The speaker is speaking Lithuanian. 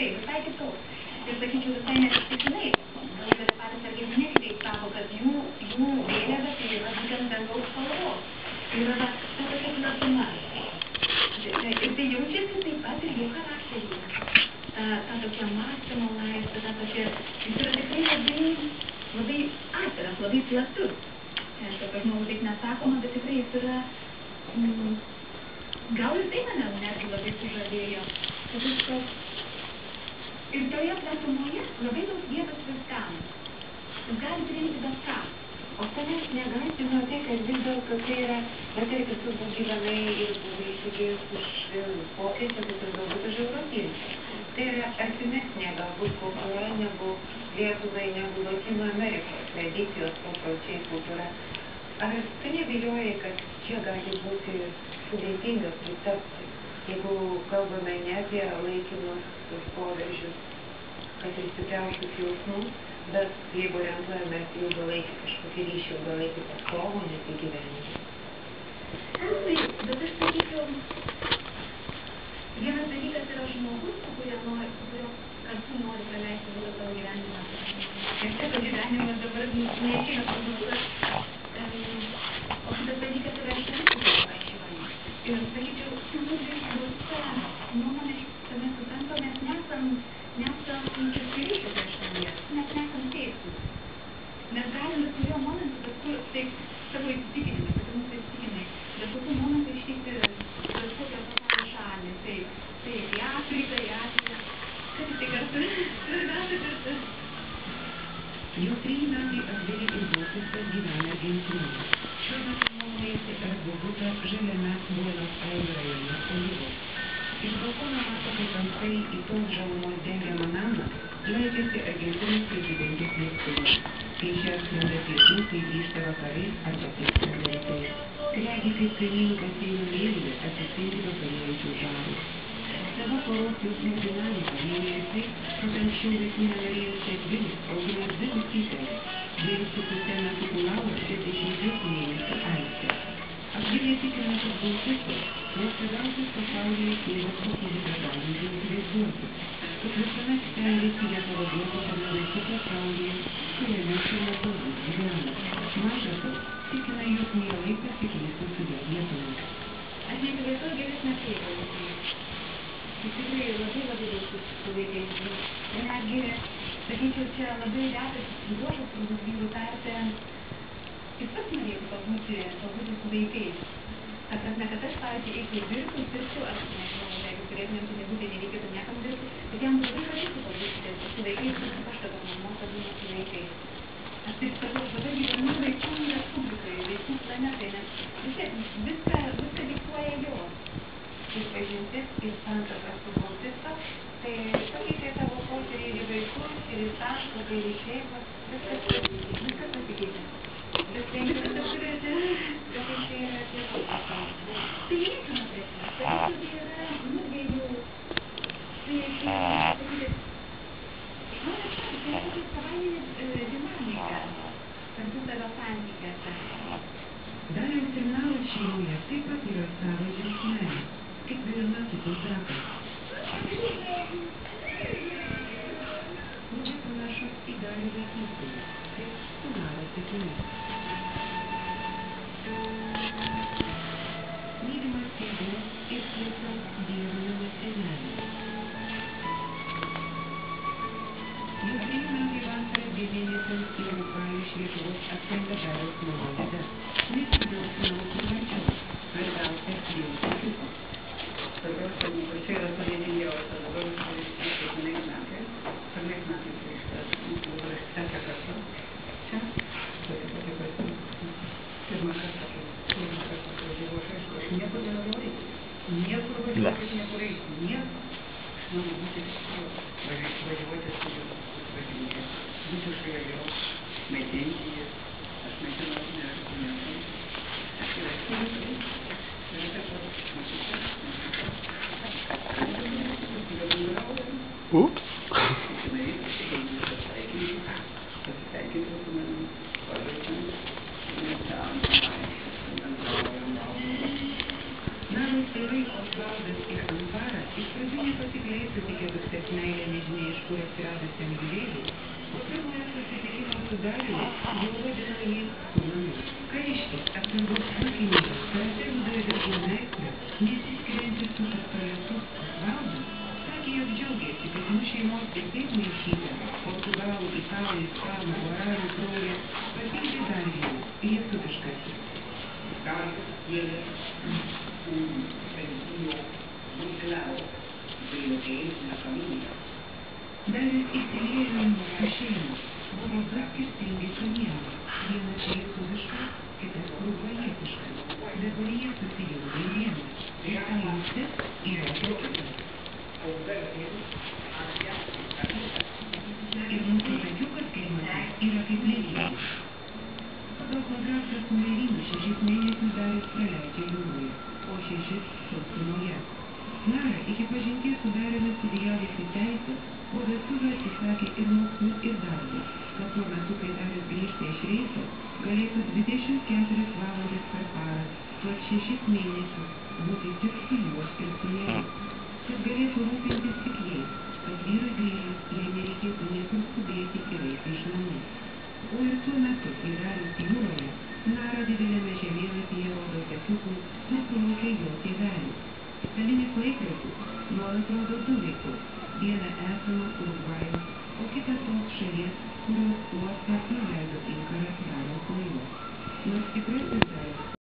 Taip, visai kitoks. Ir sakyčiau, visai neatsitiktinai. Galbūt patys argentiniečiai sako, kad jų vėliava tai yra būtent dangaus spalvos. Tai yra ta tokia platuma. Ir tai jaučiasi taip pat ir jų charakteryje. Ta tokia mąstymo laisvė, ta tokia, jis yra tikrai labai atviras, labai platus. Tokio žmogų taip nesakoma, bet tikrai jis yra, gal ir tai mane netgi labai sužavėjo. Ir toje platumoje labai daug vietos viskam. Jis gali priimti bet ką. O tavęs negąsdino tai, kad vis dėlto tai yra, bet ir kad tu gyvenai ir buvai išėjus už pokytį, bet ir galbūt už europiečių. Tai yra artimesnė galbūt kultūra negu Lietuvai, negu Latino Amerikos tradicijos, papročiai, kultūra. Ar tu nebijojai, kad čia gali būti sudėtinga pritapti, jeigu kalbame ne apie laikinus poveržius, kad ir stipriausius jausmus, bet jeigu orientuojamės ilgalaikį kažkokį ryšį, ilgalaikį pastovų, net į gyvenimą? Taip, bet aš sakyčiau, vienas dalykas yra žmogus, su kurio kartu nori praleisti visą savo gyvenimą. Ir šito gyvenimas dabar neišeina prognozuoti. O šitas dalykas yra šalinis paaiškinimas. Ir sakyčiau, nuomonė tame sutampa, mes nesam prisirišę prie šalies, mes nesam teisūs. Mes galim bet kurio momentu, bet kur, taip, savo įsitikinimai, bet mūsų įsitikinimai, bet kokiu momentu ištikti bet kokią pasaulio šalį, taip, į Afriką, į Aziją, kad tik kartu, svarbiausia kartu. Jau 3 metai atviri ir Bosnisas gyvena Argentinoje. Šiuo metu nuomojasi Bogotą žaliame Buenos Aires rajone Olivos. Iš balkono mato, kaip ankstai į tos žalumos dengiamą namą leidžiasi Argentinos prezidentės lėktuvas. Kai čia atskrenda pietų, tai grįžta vakarais arba taip skrenda rytais. Regi, kaip kaimynų baseinų mėlyje atsispindi vakarėjančių žarų. Savo poros jausmų dinamika vienyje tai, kad anksčiau vaikų nenorėjusi atvilis augina 2 dusyteres, 2,5 metukų Laura ir 10 mėnesių Aistė. Akvilė tikina, kad balsistas nuostabiausias pasaulyje tėvas kokį galinti įsivaizduoti, kad visuomet stengiasi ją pavaduoti tame laiku pasaulyje, kuriame šiuo metu bus gyvena. Maža to, tikina, jog mielai pasikeistų su jo vietomis. Aš neįsivaizduoju geresnę prieigą. Iš tikrųjų labai daug su vaikais. Ir netgi, sakyčiau, čia labai retas bruožas turbūt vyrų tarpe. Jis pats norėtų pabūti su vaikais. Ta prasme, kad aš, pavyzdžiui, eičiau dirbti, aš nežinau, jeigu turėtumėm pinigų, tai nereikėtų niekam dirbti, bet jam labai patiktų pabūti su vaikais, kaip aš dabar namuose būnu su vaikais. Aš taip sakau, dabar gyvenu vaikų respublikai, vaikų planetai, nes vis tiek viską diktuoja jo. Ir pažintis, ir santuoka su balsistu, tai pakeitė tavo požiūrį ir į vaikus, ir į santuoką, ir į šeimą, viskas pasikeitė. Bet tai viskas turėti, bet tai yra tiesa. tai reikia nutrėti, tai yra nuvėjų, tai sakyti, tai yra savaiminė dinamika tarpusavio santykiuose. Darant signalas šeimoje taip pat yra savo žingsnelį. Kiekviena kitų sako. Labai panašus į dalį vaikystėje. Tai sudaro sėkmės. Mylimas tėvų ir tiesiog dievinamas senelis. Jau 3 metai vasarą 2 mėnesiams į Urugvajų iš Lietuvos atskrenda Dariaus mama Vida. Nesijaus naukų valdžios. Svarbiausia, jau sakyko. Svarbiausia, čia yra sudėtingiausia. Dabar kiekvienais metais vyksta trečią kartą. Čia pati pirmą kartą atvažiavau aš niekur nenoriu eiti. Niekur važiuoti, niekur eiti. Niekur. Aš noriu būti važiuoti su jų važinėje. Būti šalia jo, maitinti jį. Aš maitinu ne. Aš ir esu. Ups. Namus tėvai Osvaldas ir Ampara iš pradžių nepasikleis sutikę dukters meilė nežinia iš kur atsiradusiam jūreiviui, po pirmojo susitikimo su Dariumi jau vadino jį sūnumi. Kariškis, atsargus ūkininkas, karate vidurio dirbų meistras, nesiskiriantis su pistoletu Osvaldas, sakė, jog džiaugiasi, kad jų šeimos ir taip maišyta portugalų, italų, ispanų, guaranių kraują papildė dar vienas lietuviškasis. Carlos tiene un sentido muy claro de lo que es la familia. Darius įsiliejo į mūsų šeimą. Buvo du skirtingi sūnėnai. Vienas lietuviškas, kitas uruguajietiškas. Dabar jie susijungė į vieną. Ir ta jungtis yra kitas. Ir mūsų vaikiukas, kaip matai, yra kaip lietuvis. Pagal kontraktą su Meiringu 6 mėnesius Darius praleidžia jūroje, o 6 sausumoje. Nara iki pažinties su Dariumi studijavusi teisę, o vestuvių atsisakė ir mokslų, ir darbų, kad tuo metu, kai Darius grįžta iš reiso, galėtų 24 valandas per parą, tuos 6 mėnesius, būti tik su juo ir sūneliu, kad galėtų rūpintis tik jais, kad vyrui grįžus jai nereikėtų niekur skubėti ir eiti iš namų. O ir tuo metu, kai Darius jūroje, Nara dideliame žemėlapyje rodo tekiukų, kur plaukia jo tėvelis. Stalinis laikrodis nuolat rodo du laikus, vieną esamą Urugvajaus, o kitą tos šalies, kurios uostą nuleido inkaras Daros laivas. Nors tikrasis Darius